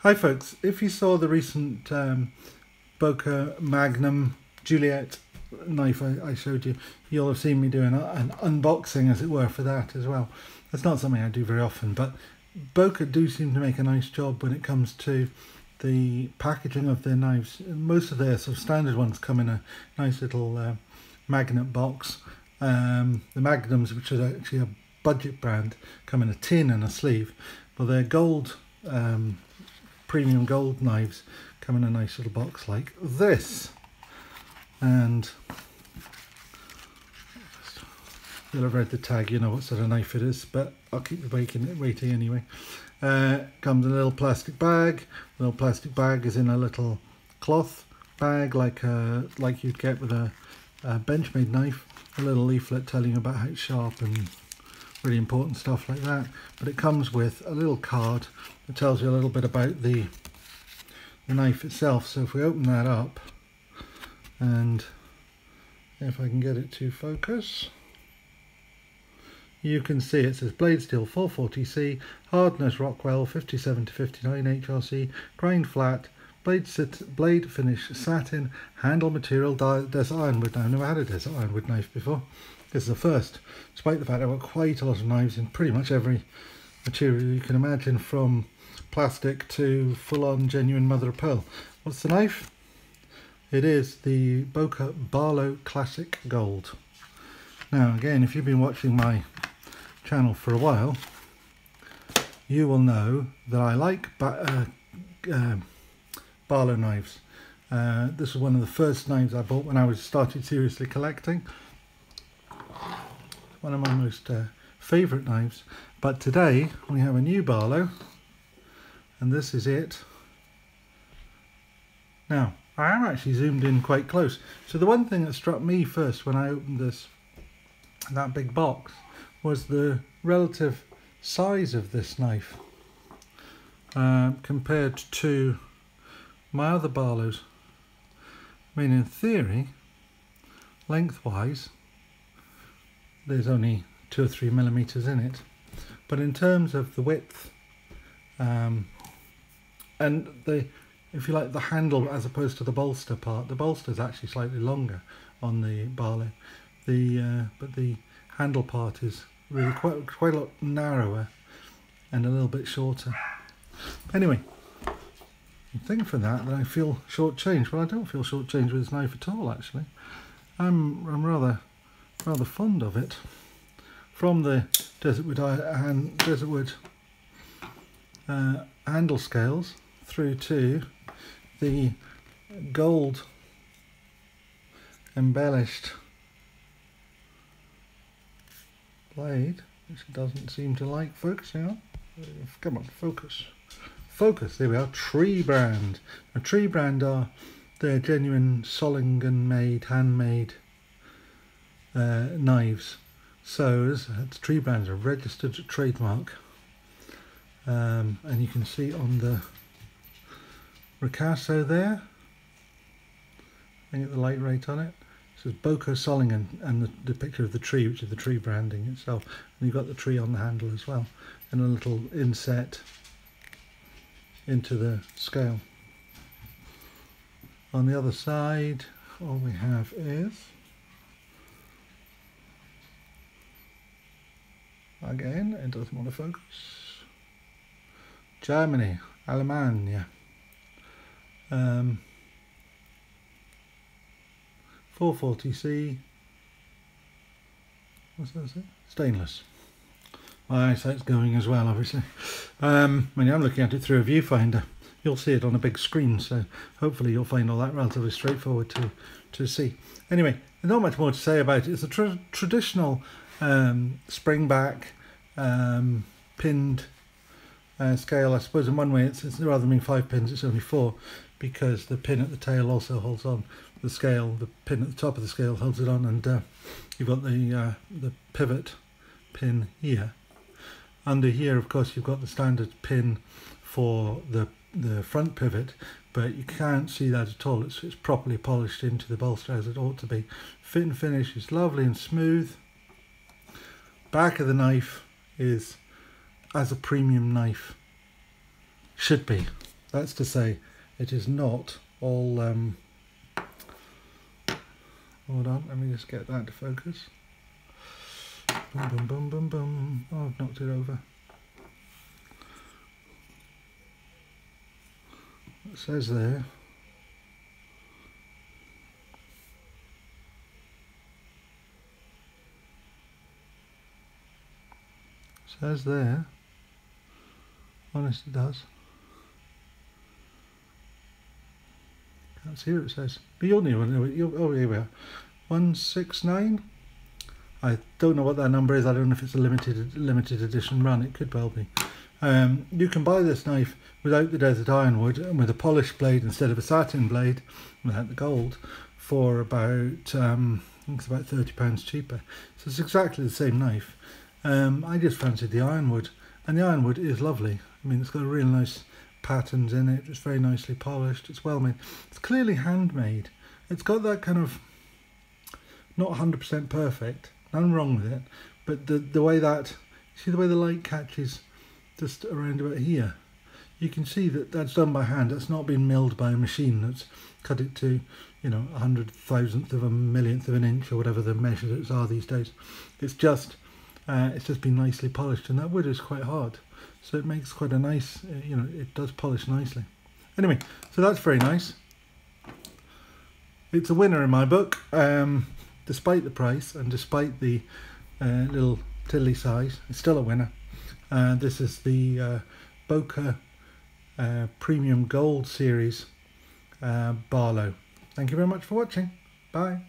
Hi folks, if you saw the recent Boker Magnum Juliet knife I showed you, you'll have seen me doing an unboxing, as it were, for that as well. That's not something I do very often, but Boker do seem to make a nice job when it comes to the packaging of their knives. Most of their sort of standard ones come in a nice little magnet box. The Magnums, which is actually a budget brand, come in a tin and a sleeve, but their gold premium gold knives come in a nice little box like this. And you'll have read the tag, you know what sort of knife it is, but I'll keep you waiting anyway. Comes in a little plastic bag. The little plastic bag is in a little cloth bag like you'd get with a Benchmade knife. A little leaflet telling you about how it's sharp and really important stuff like that. But it comes with a little card that tells you a little bit about the knife itself. So if we open that up, and if I can get it to focus, you can see it says blade steel 440C, hardness Rockwell 57 to 59 HRC, grind flat, blade finish satin, handle material desert ironwood. Now, I've never had a desert ironwood knife before. This is the first, despite the fact I've got quite a lot of knives in pretty much every material you can imagine, from plastic to full-on genuine mother of pearl. What's the knife? It is the Boker Barlow Classic Gold. Now again, if you've been watching my channel for a while, you will know that I like Barlow knives. This is one of the first knives I bought when I started seriously collecting. One of my most favourite knives. But today we have a new Barlow, and this is it. Now, I am actually zoomed in quite close. So the one thing that struck me first when I opened that big box was the relative size of this knife compared to my other Barlows. I mean, in theory, lengthwise, there's only 2 or 3 millimeters in it, but in terms of the width and if you like, the handle as opposed to the bolster part, the bolster is actually slightly longer on the Barlow, but the handle part is really quite a lot narrower and a little bit shorter. Anyway, you think from that I feel shortchanged. Well, I don't feel shortchanged with this knife at all, actually. I'm rather fond of it. From the Desertwood handle scales through to the gold embellished blade, which it doesn't seem to like focusing on. Come on, focus. Focus, there we are. Tree Brand. Now, Tree Brand are their genuine Solingen made, handmade knives. So Tree Brand's a registered trademark, and you can see on the Ricasso there, I get the light rate on it. It says Boker Solingen, and the picture of the tree, which is the Tree branding itself. And you've got the tree on the handle as well, and a little inset into the scale. On the other side, all we have is, again, it doesn't want to focus, Germany, Alemania. 440C. What's that say? Stainless. My eyesight's going as well, obviously. When I'm looking at it through a viewfinder, you'll see it on a big screen, so hopefully you'll find all that relatively straightforward to see. Anyway, there's not much more to say about it. It's a traditional spring-back pinned scale. I suppose in one way it's rather than being 5 pins, it's only 4, because the pin at the tail also holds on the scale. The pin at the top of the scale holds it on, and you've got the pivot pin here. Under here, of course, you've got the standard pin for the front pivot, but you can't see that at all. It's properly polished into the bolster as it ought to be. Fit and finish is lovely and smooth. Back of the knife is as a premium knife should be. That's to say, it is not all... hold on, let me just get that to focus. Boom, boom, boom, boom, boom. Oh, I've knocked it over. It says there. Says there. Honest, it does. Can't see what it says. But you'll know it. Oh, here we are. 169. I don't know what that number is. I don't know if it's a limited edition run. It could well be. You can buy this knife without the desert ironwood and with a polished blade instead of a satin blade, without the gold, for about I think it's about £30 cheaper. So it's exactly the same knife. I just fancied the ironwood, and the ironwood is lovely. I mean, it's got real nice patterns in it. It's very nicely polished. It's well made. It's clearly handmade. It's got that kind of not 100% perfect. Nothing wrong with it, but the way that, see the way the light catches just around about here, you can see that that's done by hand. That's not been milled by a machine that's cut it to, you know, 100,000th of a millionth of an inch or whatever the measures are these days. It's just been nicely polished, and that wood is quite hard, so it makes quite a nice, you know, it does polish nicely. Anyway, so that's very nice. It's a winner in my book. Despite the price and despite the little tiddly size, it's still a winner. This is the Boker Premium Gold Series Barlow. Thank you very much for watching. Bye.